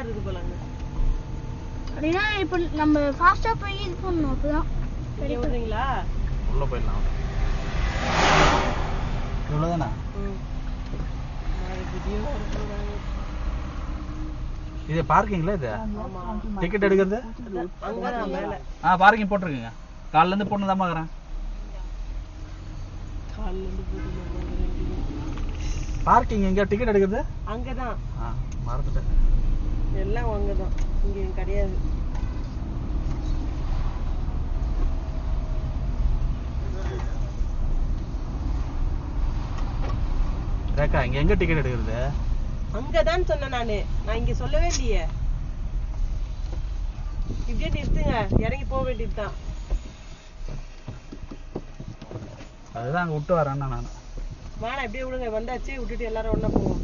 Car இருக்கு போலங்க. அப்படின்னா இப்போ நம்ம ஃபாஸ்டா போய் இது பண்ணணும். அப்பதான் சரி விடுறீங்களா? உள்ள போயிடலாம். இவ்வளவுதானா? இது பார்க்கிங்ல இது டிக்கெட் எடுக்கிறது அங்கதான் மேல. பார்க்கிங் போட்டுருக்குங்க. காலைல இருந்து பொண்ணு தான் பாக்குறேன். காலைல இருந்து போட்டு பார்க்கிங் எங்க டிக்கெட் எடுக்கிறது? அங்கதான். மறந்துட்டேன். எல்லாம் அங்கதான், இங்க கிடையாது. ரேக்கா இங்க எங்க டிக்கெட் எடுக்கிறது? அங்கதான் சொன்னேன் நானு. நான் இங்க சொல்லவே இல்லையே. இப்படியே நிறுத்துங்க, இறங்கி போக வேண்டியதுதான். அதுதான் அங்க விட்டு வரேன் நான். வாடா இப்படியே விடுங்க, வந்தாச்சு விட்டுட்டு எல்லாரும் ஒண்ணா போவோம்.